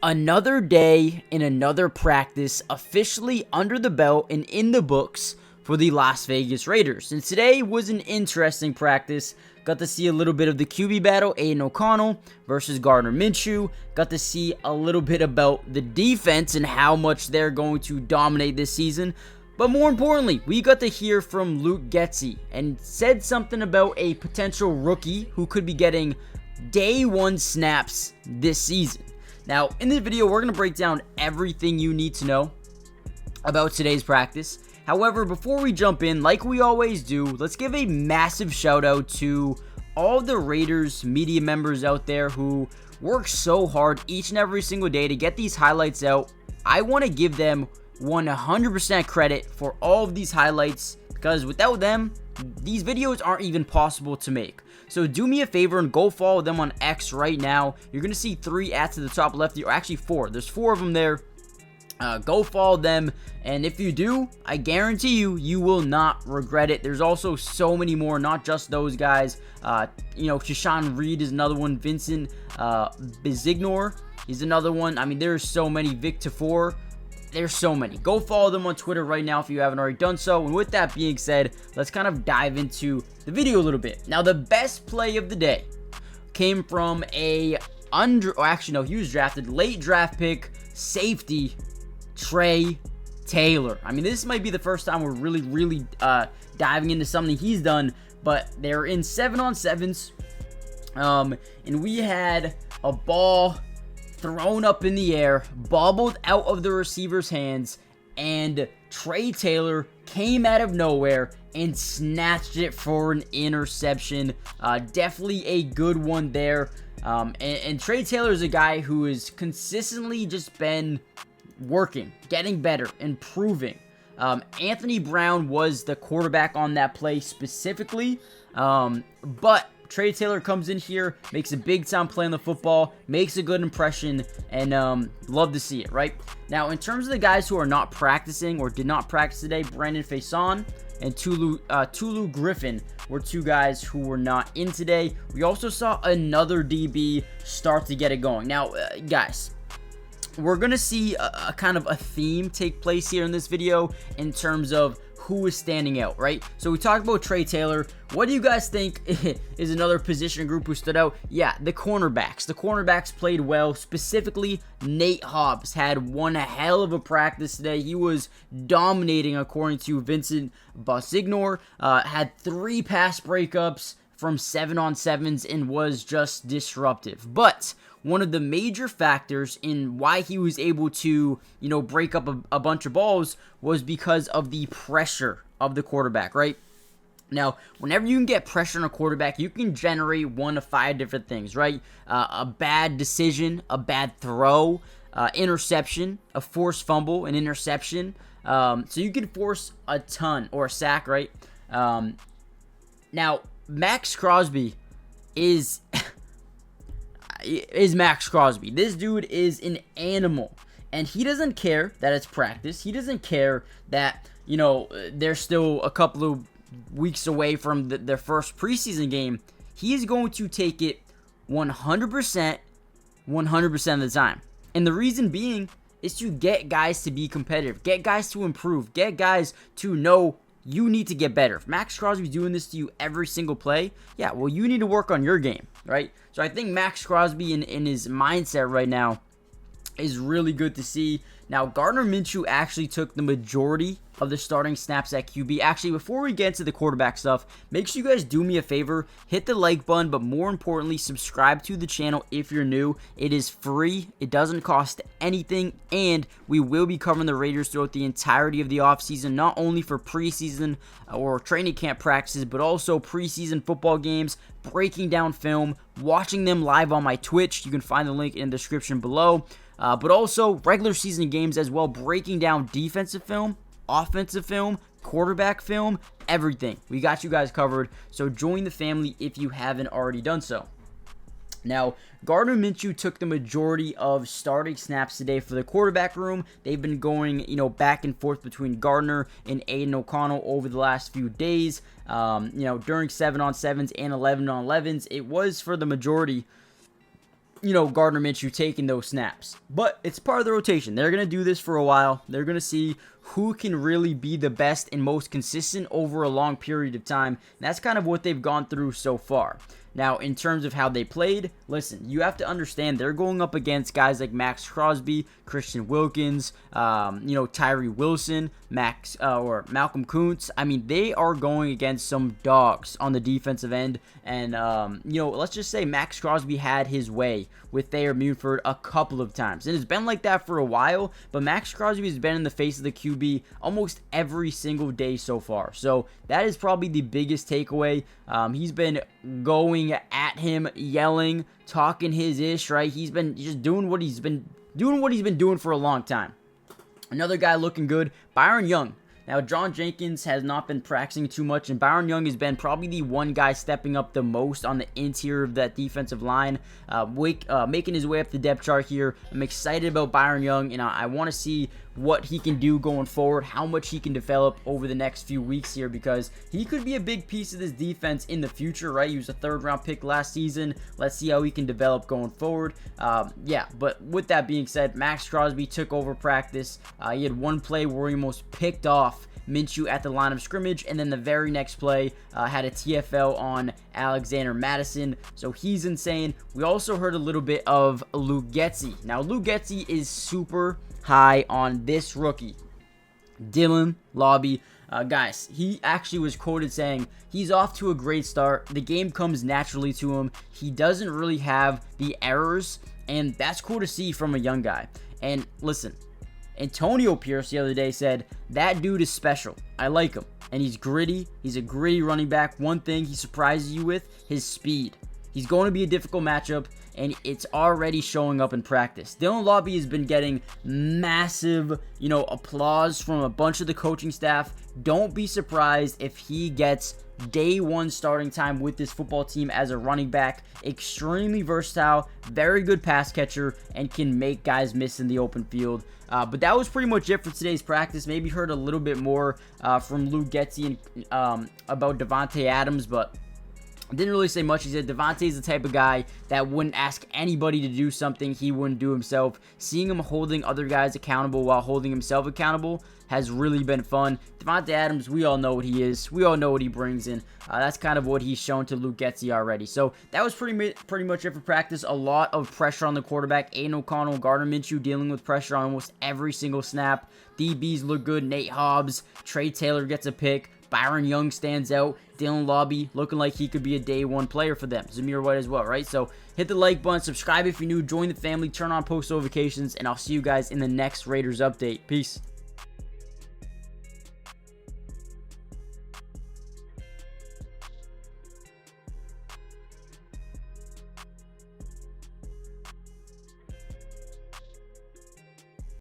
Another day in another practice officially under the belt and in the books for the Las Vegas Raiders. And today was an interesting practice. Got to see a little bit of the QB battle, Aiden O'Connell versus Gardner Minshew. Got to see a little bit about the defense and how much they're going to dominate this season. But more importantly, we got to hear from Luke Getsy and said something about a potential rookie who could be getting day one snaps this season. Now, in this video, we're going to break down everything you need to know about today's practice. However, before we jump in, like we always do, let's give a massive shout out to all the Raiders media members out there who work so hard each and every single day to get these highlights out. I want to give them 100% credit for all of these highlights, because without them, these videos aren't even possible to make. So do me a favor and go follow them on X right now. You're going to see 3 @ the top left, or actually 4. There's 4 of them there. Go follow them, and if you do, I guarantee you will not regret it. There's also so many more, not just those guys. Shashawn Reed is another one. Vincent Bizignor is another one. I mean, there's so many. Vic Tafur. There's so many. Go follow them on Twitter right now if you haven't already done so. And with that being said, let's kind of dive into the video a little bit. Now, the best play of the day came from he was drafted late draft pick safety Trey Taylor. I mean, this might be the first time we're really diving into something he's done, but they're in 7-on-7s, and we had a ball thrown up in the air, bobbled out of the receiver's hands, and Trey Taylor came out of nowhere and snatched it for an interception. Definitely a good one there. And Trey Taylor is a guy who has consistently just been working, getting better, improving. Anthony Brown was the quarterback on that play specifically, but Trey Taylor comes in here, makes a big time play on the football, makes a good impression, and love to see it, right? Now, in terms of the guys who are not practicing or did not practice today, Brandon Faison and Tulu Griffin were 2 guys who were not in today. We also saw another DB start to get it going. Now, guys, we're going to see a kind of a theme take place here in this video in terms of who is standing out, right? So we talked about Trey Taylor. What do you guys think is another position group who stood out? Yeah, the cornerbacks. The cornerbacks played well. Specifically, Nate Hobbs had one hell of a practice today. He was dominating according to Vincent Bizignor. Had 3 pass breakups from 7-on-7s and was just disruptive. But one of the major factors in why he was able to, break up a bunch of balls was because of the pressure of the quarterback, right? Now, whenever you can get pressure on a quarterback, you can generate 1 of 5 different things, right? A bad decision, a bad throw, interception, a forced fumble, an interception. So you can force a ton, or a sack, right? Now, Max Crosby is Max Crosby. This dude is an animal, and he doesn't care that it's practice. He doesn't care that, they're still a couple of weeks away from their first preseason game. He is going to take it 100% of the time. And the reason being is to get guys to be competitive, get guys to improve, get guys to know you need to get better. If Max Crosby's doing this to you every single play, yeah, well, you need to work on your game, right? So I think Max Crosby in his mindset right now is really good to see. Now, Gardner Minshew actually took the majority of the starting snaps at QB. Actually, before we get into the quarterback stuff, make sure you guys do me a favor, hit the like button, but more importantly, subscribe to the channel if you're new. It is free, it doesn't cost anything, and we will be covering the Raiders throughout the entirety of the offseason, not only for preseason or training camp practices, but also preseason football games, breaking down film, watching them live on my Twitch. You can find the link in the description below. But also regular season games as well, breaking down defensive film, offensive film, quarterback film, everything. We got you guys covered, so join the family if you haven't already done so. Now, Gardner Minshew took the majority of starting snaps today for the quarterback room. They've been going, back and forth between Gardner and Aiden O'Connell over the last few days. During 7-on-7s and 11-on-11s, it was for the majority Gardner Minshew taking those snaps. But it's part of the rotation. They're going to do this for a while. They're going to see who can really be the best and most consistent over a long period of time. And that's kind of what they've gone through so far. Now, in terms of how they played, listen, you have to understand they're going up against guys like Max Crosby, Christian Wilkins, Tyree Wilson, Malcolm Kuntz. I mean, they are going against some dogs on the defensive end. And, let's just say Max Crosby had his way with Thayer Munford a couple of times. And it's been like that for a while, but Max Crosby has been in the face of the QB almost every single day so far. So that is probably the biggest takeaway. He's been going at him, yelling, talking his ish, right? He's been just doing what he's been doing for a long time. Another guy looking good, Byron Young. Now, John Jenkins has not been practicing too much, and Byron Young has been probably the one guy stepping up the most on the interior of that defensive line, making his way up the depth chart here. I'm excited about Byron Young, and I want to see what he can do going forward, how much he can develop over the next few weeks here, because he could be a big piece of this defense in the future, right? He was a third-round pick last season. Let's see how he can develop going forward. But with that being said, Max Crosby took over practice. He had one play where he almost picked off Minshew at the line of scrimmage, and then the very next play had a TFL on Alexander Madison, so he's insane. We also heard a little bit of Luke Getsy. Now, Luke Getsy is super high on this rookie, Dylan Lobby. Guys, he actually was quoted saying he's off to a great start. The game comes naturally to him. He doesn't really have the errors, and that's cool to see from a young guy. And listen, Antonio Pierce the other day said, that dude is special. I like him. And he's gritty. He's a gritty running back. One thing he surprises you with, his speed. He's going to be a difficult matchup, and it's already showing up in practice. Dylan Lobby has been getting massive, applause from a bunch of the coaching staff. Don't be surprised if he gets day one starting time with this football team as a running back. Extremely versatile, very good pass catcher, and can make guys miss in the open field. But that was pretty much it for today's practice. Maybe heard a little bit more from Luke Getsy and about Davante Adams, but didn't really say much. He said Davante is the type of guy that wouldn't ask anybody to do something he wouldn't do himself. Seeing him holding other guys accountable while holding himself accountable has really been fun. Davante Adams, we all know what he is. We all know what he brings in. That's kind of what he's shown to Luke Getsy already. So that was pretty much it for practice. A lot of pressure on the quarterback. Aiden O'Connell, Gardner Minshew dealing with pressure on almost every single snap. DBs look good. Nate Hobbs, Trey Taylor gets a pick. Byron Young stands out. Dylan Lobby looking like he could be a day one player for them. Zamir White as well, right? So hit the like button, subscribe if you're new, join the family, turn on post notifications, and I'll see you guys in the next Raiders update. Peace.